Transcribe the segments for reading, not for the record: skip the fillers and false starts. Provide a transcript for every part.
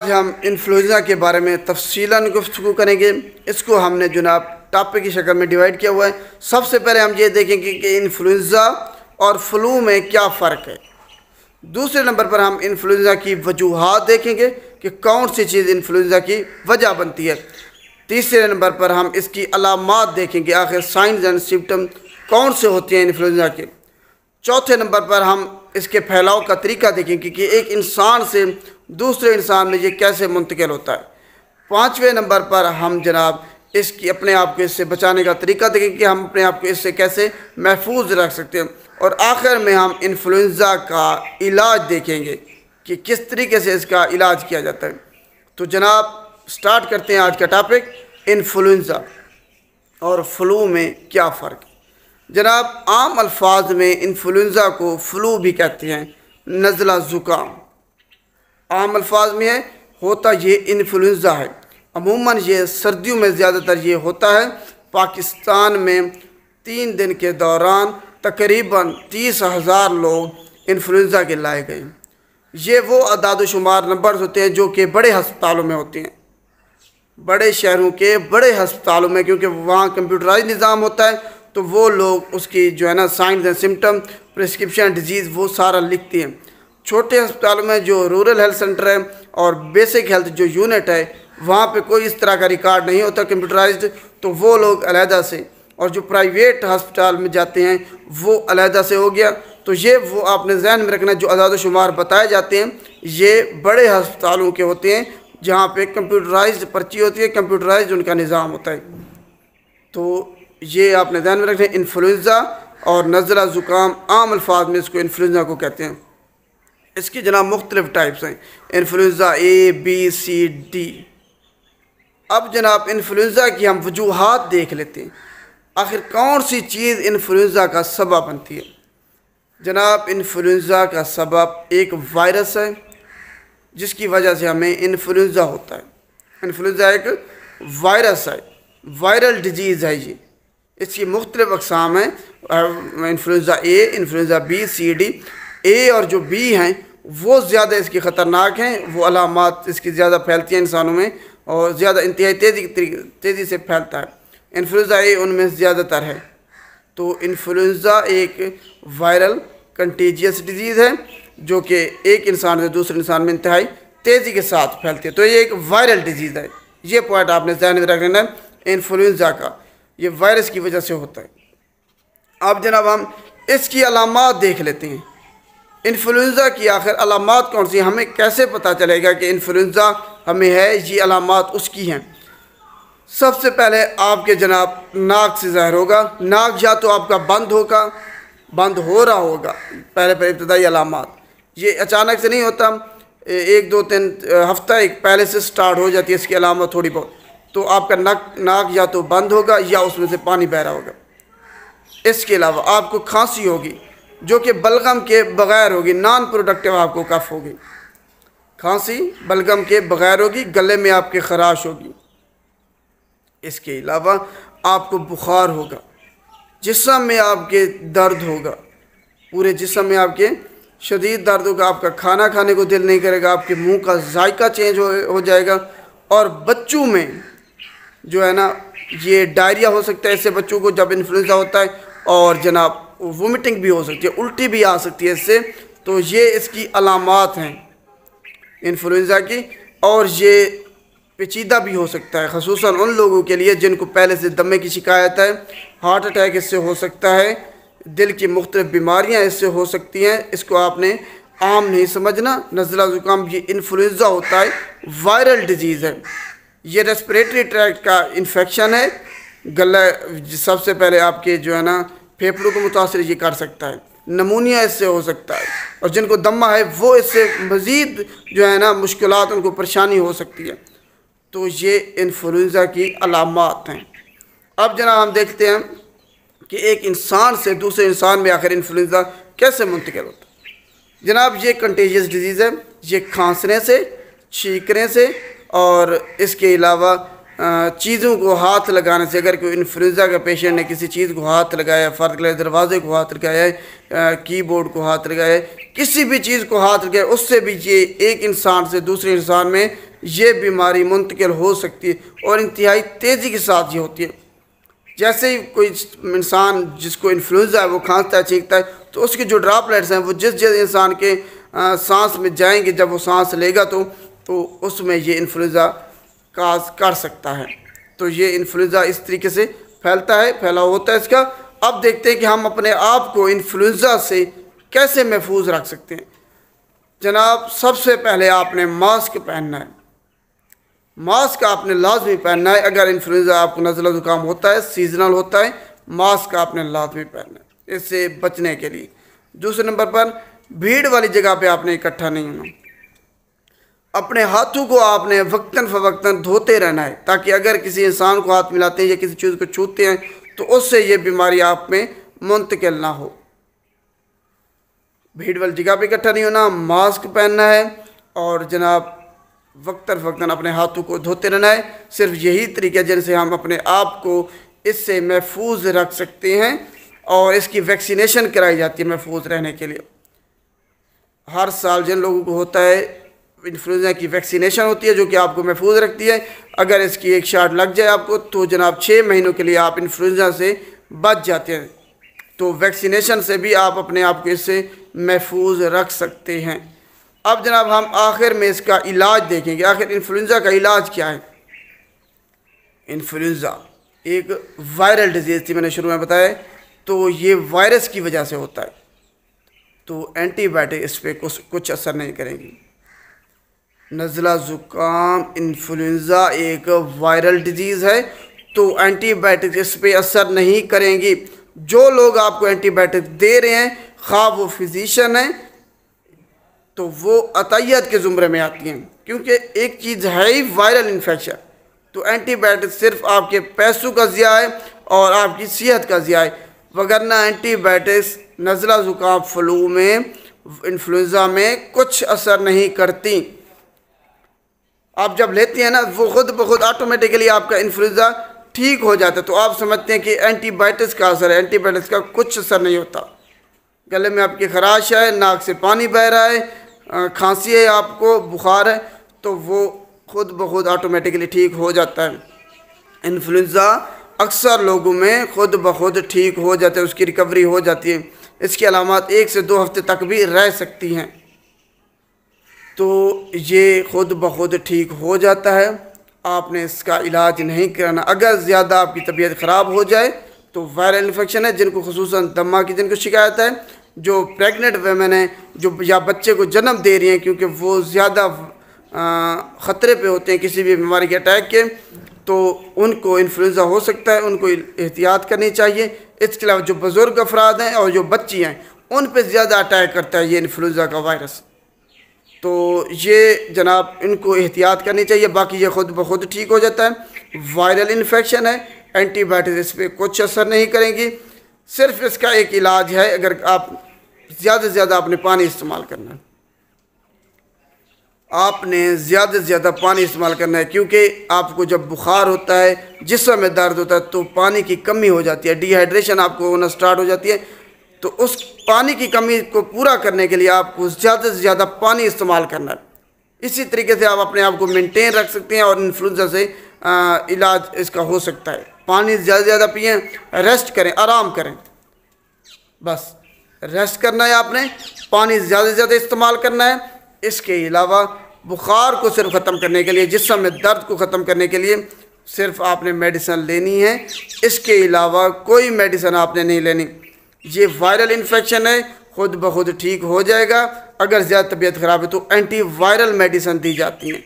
आज हम इन्फ्लुएंज़ा के बारे में तफसीलन गुफ्तगू करेंगे। इसको हमने जनाब टॉपिक की शक्ल में डिवाइड किया हुआ है। सबसे पहले हम ये देखेंगे कि इन्फ्लुएंज़ा और फ्लू में क्या फ़र्क है। दूसरे नंबर पर हम इन्फ्लुएंज़ा की वजूहात देखेंगे कि कौन सी चीज़ इन्फ्लुएंज़ा की वजह बनती है। तीसरे नंबर पर हम इसकी अलामात देखेंगे, आखिर साइंस एंड सिम्टम कौन से होते हैं इन्फ्लुएंज़ा के। चौथे नंबर पर हम इसके फैलाव का तरीका देखेंगे कि एक इंसान से दूसरे इंसान में ये कैसे मुंतकिल होता है। पाँचवें नंबर पर हम जनाब इसकी अपने आप को इससे बचाने का तरीका देखेंगे कि हम अपने आप को इससे कैसे महफूज रख सकते हैं। और आखिर में हम इन्फ्लुएंज़ा का इलाज देखेंगे कि किस तरीके से इसका इलाज किया जाता है। तो जनाब स्टार्ट करते हैं आज का टॉपिक, इन्फ्लुएंज़ा और फ्लू में क्या फ़र्क है। जनाब आम अल्फाज में इन्फ्लुएंज़ा को फ्लू भी कहते हैं, नज़ला ज़ुकाम आम अल्फाज में है। होता ये इन्फ्लुएंज़ा है। अमूमन ये सर्दियों में ज़्यादातर ये होता है। पाकिस्तान में 3 दिन के दौरान तकरीबन 30,000 लोग इन्फ्लुएंज़ा के लाए गए। ये वो अदाद-ओ-शुमार नंबर होते हैं जो कि बड़े हस्पतालों में होते हैं, बड़े शहरों के बड़े हस्पतालों में, क्योंकि वहाँ कंप्यूटराइज निज़ाम होता है। तो वो लोग उसकी जो है ना science and symptom, prescription disease वो सारा लिखती हैं। छोटे अस्पतालों में जो रूरल हेल्थ सेंटर है और बेसिक हेल्थ जो यूनिट है, वहाँ पे कोई इस तरह का रिकॉर्ड नहीं होता कंप्यूटराइज्ड, तो वो लोग अलहदा से, और जो प्राइवेट हस्पताल में जाते हैं वो अलहदा से हो गया। तो ये वो आपने जहन में रखना, जो अदाद-ओ-शुमार बताए जाते हैं ये बड़े हस्पतालों के होते हैं जहाँ पे कंप्यूटराइज्ड पर्ची होती है, कंप्यूटराइज्ड उनका निज़ाम होता है। तो ये आपने ध्यान में रखना है। इन्फ्लुएंज़ा और नज़ला ज़ुकाम आम अल्फाज में इसको इन्फ्लुएंज़ा को कहते हैं। इसकी जनाब मुख्तलिफ टाइप्स हैं, influenza A, B, C, D। अब जनाब इन्फ्लुएंज़ा की हम वजूहात देख लेते हैं, आखिर कौन सी चीज़ इन्फ्लुएंज़ा का सबब बनती है। जनाब इन्फ्लुएंज़ा का सबब एक वायरस है जिसकी वजह से हमें इन्फ्लुएंज़ा होता है। इन्फ्लुएंज़ा एक वायरस है, वायरल डिजीज़ है ये। इसकी मुख्तलिफ अक़साम हैं, influenza A, influenza B, C, D। A और जो B हैं वो ज़्यादा इसकी ख़तरनाक हैं, वो अलामात इसकी ज़्यादा फैलती हैं इंसानों में और ज़्यादा इंतहाई तेज़ी से फैलता है। इन्फ्लुएंज़ा A उनमें ज़्यादातर है। तो इन्फ्लुएंज़ा एक वायरल कंटेजियस डिजीज़ है जो कि एक इंसान से दूसरे इंसान में इंतहाई तेज़ी के साथ फैलती है। तो ये एक वायरल डिजीज़ है। ये पॉइंट आपने ध्यान में रख लेना है इन्फ्लुएंज़ा का, ये वायरस की वजह से होता है। अब जनाब हम इसकी अलामात देख लेते हैं। इन्फ्लुएंज़ा की आखिर अलामात कौन सी, हमें कैसे पता चलेगा कि इन्फ्लुएंज़ा हमें है, ये अलामात उसकी हैं। सबसे पहले आपके जनाब नाक से ज़ाहिर होगा। नाक या तो आपका बंद हो रहा होगा, पहले इब्तदाई अलामात। ये अचानक से नहीं होता, 1, 2, 3 हफ्ता एक पहले से स्टार्ट हो जाती है इसकी अलामत थोड़ी बहुत। तो आपका नाक या तो बंद होगा या उसमें से पानी बह रहा होगा। इसके अलावा आपको खांसी होगी जो कि बलगम के बग़ैर होगी, नॉन प्रोडक्टिव आपको कफ होगी। खांसी बलगम के बग़ैर होगी, गले में आपके खराश होगी। इसके अलावा आपको बुखार होगा, जिस्म में आपके दर्द होगा, पूरे जिस्म में आपके शदीद दर्द होगा। आपका खाना खाने को दिल नहीं करेगा, आपके मुंह का जायका चेंज हो जाएगा। और बच्चों में जो है ना ये डायरिया हो सकता है इससे बच्चों को जब इन्फ्लुएंज़ा होता है, और जनाब वोमिटिंग भी हो सकती है, उल्टी भी आ सकती है इससे। तो ये इसकी अलामात हैं इन्फ्लुएंज़ा की। और ये पेचीदा भी हो सकता है, ख़ुसूसन उन लोगों के लिए जिनको पहले से दमे की शिकायत है, हार्ट अटैक इससे हो सकता है, दिल की मुख्तलिफ बीमारियाँ इससे हो सकती हैं। इसको आपने आम नहीं समझना। नज़ला ज़ुकाम ये इन्फ्लुएंज़ा होता है, वायरल डिजीज़ है। ये रेस्पिरेटरी ट्रैक्ट का इन्फेक्शन है। गला सबसे पहले आपके जो है ना फेफड़ों को मुतासर ये कर सकता है, नमूनिया इससे हो सकता है, और जिनको दमा है वो इससे मज़ीद जो है ना मुश्किलात, उनको परेशानी हो सकती है। तो ये इन्फ्लुएंज़ा की अलामात हैं। अब जनाब हम देखते हैं कि एक इंसान से दूसरे इंसान में आखिर इन्फ्लुएंज़ा कैसे मुंतकिल होता है। जनाब ये कंटेजियस डिजीज़ है। ये खांसने से, छींकने से और इसके अलावा चीज़ों को हाथ लगाने से, अगर कोई इन्फ्लुएंज़ा का पेशेंट ने किसी चीज़ को हाथ लगाया, फ़र्ज़ करें दरवाजे को हाथ लगाया है, कीबोर्ड को हाथ लगाया है, किसी भी चीज़ को हाथ लगाया, उससे भी ये एक इंसान से दूसरे इंसान में ये बीमारी मुंतकिल हो सकती है और इंतहाई तेज़ी के साथ ये होती है। जैसे ही कोई इंसान जिसको इन्फ्लुएंजा है वो खांसता है, छींकता है, तो उसके जो ड्रॉपलेट्स हैं वो जिस इंसान के सांस में जाएंगे, जब वो सांस लेगा तो उसमें ये इन्फ्लुएंजा काज कर सकता है। तो ये इन्फ्लुएंजा इस तरीके से फैलता है, फैलाव होता है इसका। अब देखते हैं कि हम अपने आप को इन्फ्लुएंजा से कैसे महफूज रख सकते हैं। जनाब, सबसे पहले आपने मास्क पहनना है। मास्क आपने लाजमी पहनना है। अगर इन्फ्लुएंजा आपको नज़ला ज़ुकाम होता है, सीजनल होता है, मास्क आपने लाजमी पहनना है इससे बचने के लिए। दूसरे नंबर पर, भीड़ वाली जगह पे आपने इकट्ठा नहीं होना। अपने हाथों को आपने वक्तन फ़वक्तन धोते रहना है, ताकि अगर किसी इंसान को हाथ मिलाते हैं या किसी चीज़ को छूते हैं तो उससे ये बीमारी आप में मुंतकिल ना हो। भीड़ वाली जगह पे इकट्ठा नहीं होना, मास्क पहनना है और जनाब वक्तन फ़वक्तन अपने हाथों को धोते रहना है। सिर्फ यही तरीका जिनसे हम अपने आप को इससे महफूज रख सकते हैं और इसकी वैक्सीनेशन कराई जाती है महफूज रहने के लिए। हर साल जिन लोगों को होता है इन्फ्लुएंजा की वैक्सीनेशन होती है जो कि आपको महफूज रखती है। अगर इसकी एक शॉट लग जाए आपको तो जनाब 6 महीनों के लिए आप इन्फ्लुएंजा से बच जाते हैं। तो वैक्सीनेशन से भी आप अपने आप को इससे महफूज रख सकते हैं। अब जनाब हम आखिर में इसका इलाज देखेंगे। आखिर इन्फ्लुएंजा का इलाज क्या है। इन्फ्लुएंजा एक वायरल डिजीज़ थी, मैंने शुरू में बताया, तो ये वायरस की वजह से होता है, तो एंटीबायोटिक इस पर कुछ असर नहीं करेंगी। नज़ला ज़ुकाम इन्फ्लुएंजा एक वायरल डिजीज़ है, तो एंटीबायोटिक इस पर असर नहीं करेंगी। जो लोग आपको एंटीबायोटिक दे रहे हैं, खा वो फिजिशियन हैं, तो वो अतायत के ज़ुमरे में आती हैं, क्योंकि एक चीज़ है ही वायरल इन्फेक्शन। तो एंटीबायोटिक सिर्फ आपके पैसों का ज़िया है और आपकी सेहत का ज़िया है, वगरना एंटीबायोटिक्स नज़ला ज़ुकाम फ्लू में, इन्फ्लुएंजा में कुछ असर नहीं करती। आप जब लेती हैं ना, वो खुद ब खुद ऑटोमेटिकली आपका इन्फ्लुएंजा ठीक हो जाता है। तो आप समझते हैं कि एंटीबायोटिक्स का असर है, एंटीबायोटिक्स का कुछ असर नहीं होता। गले में आपकी खराश है, नाक से पानी बह रहा है, खांसी है, आपको बुखार है, तो वो खुद ब खुद ऑटोमेटिकली ठीक हो जाता है। इन्फ्लुएंजा अक्सर लोगों में खुद ब खुद ठीक हो जाते हैं, उसकी रिकवरी हो जाती है। इसकी अलामात 1 से 2 हफ्ते तक भी रह सकती हैं, तो ये खुद ब खुद ठीक हो जाता है। आपने इसका इलाज नहीं कराना। अगर ज़्यादा आपकी तबीयत ख़राब हो जाए तो वायरल इन्फेक्शन है, जिनको खुसूसन दमा की जिनको शिकायत है, जो प्रेग्नेंट वेमेन है, जो या बच्चे को जन्म दे रही हैं, क्योंकि वो ज़्यादा ख़तरे पे होते हैं किसी भी बीमारी के अटैक के, तो उनको इन्फ्लुएंजा हो सकता है, उनको एहतियात करनी चाहिए। इसके अलावा जो बुज़ुर्ग अफराद हैं और जो बच्ची हैं, उन पर ज़्यादा अटैक करता है ये इन्फ्लुएंजा का वायरस, तो ये जनाब इनको एहतियात करनी चाहिए। बाकी ये खुद ब खुद ठीक हो जाता है। वायरल इन्फेक्शन है, एंटीबायोटिक इस पर कुछ असर नहीं करेंगी। सिर्फ इसका एक इलाज है, अगर आप ज़्यादा से ज़्यादा आपने पानी इस्तेमाल करना है, आपने ज़्यादा से ज़्यादा पानी इस्तेमाल करना है, क्योंकि आपको जब बुखार होता है, जिस्म में दर्द होता है, तो पानी की कमी हो जाती है, डिहाइड्रेशन आपको होना स्टार्ट हो जाती है। तो उस पानी की कमी को पूरा करने के लिए आपको ज़्यादा से ज़्यादा पानी इस्तेमाल करना है। इसी तरीके से आप अपने आप को मेंटेन रख सकते हैं और इन्फ्लुएंजा से इलाज इसका हो सकता है। पानी ज़्यादा से ज़्यादा पिएँ, रेस्ट करें, आराम करें, बस रेस्ट करना है आपने, पानी ज़्यादा से ज़्यादा इस्तेमाल करना है। इसके अलावा बुखार को सिर्फ ख़त्म करने के लिए, जिस्म में दर्द को ख़त्म करने के लिए सिर्फ आपने मेडिसिन लेनी है। इसके अलावा कोई मेडिसिन आपने नहीं लेनी। ये वायरल इन्फेक्शन है, खुद ब खुद ठीक हो जाएगा। अगर ज़्यादा तबीयत ख़राब है तो एंटी वायरल मेडिसिन दी जाती हैं,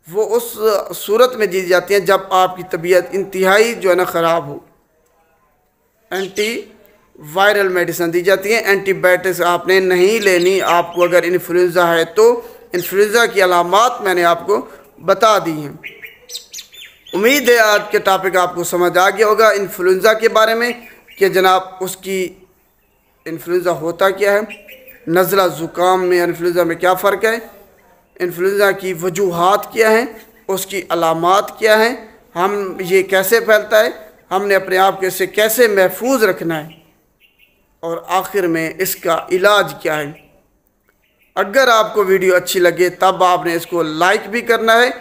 वो उस सूरत में दी जाती हैं जब आपकी तबीयत इंतहाई जो है ना ख़राब हो, एंटी वायरल मेडिसिन दी जाती हैं। एंटीबायोटिक्स आपने नहीं लेनी। आपको अगर इन्फ्लुएंजा है तो इन्फ्लुएंजा की अलामात मैंने आपको बता दी हैं। उम्मीद है आज के टॉपिक आपको समझ आ गया होगा इन्फ्लुएंजा के बारे में, कि जनाब उसकी इन्फ्लुएंजा होता क्या है, नज़ला ज़ुकाम में इन्फ्लुएंजा में क्या फ़र्क है, इन्फ्लुएंजा की वजूहात क्या हैं, उसकी अलामात क्या हैं, हम ये कैसे फैलता है, हमने अपने आप को इससे कैसे महफूज रखना है, और आखिर में इसका इलाज क्या है। अगर आपको वीडियो अच्छी लगे तब आपने इसको लाइक भी करना है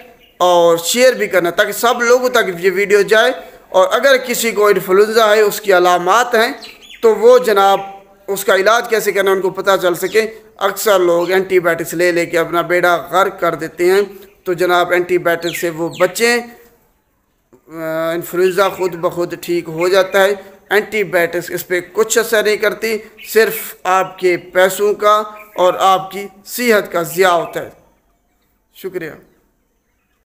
और शेयर भी करना है, ताकि सब लोगों तक ये वीडियो जाए। और अगर किसी को इन्फ्लुएंजा है, उसकी अलामात हैं, तो वो जनाब उसका इलाज कैसे करना है उनको पता चल सके। अक्सर लोग एंटीबायोटिक्स ले लेके अपना बेड़ा गर्क कर देते हैं, तो जनाब एंटीबायोटिक से वो बचें। इन्फ्लुएंजा खुद ब खुद ठीक हो जाता है। एंटीबायोटिक्स इस पर कुछ असर नहीं करती, सिर्फ आपके पैसों का और आपकी सेहत का ज़िया होता है। शुक्रिया।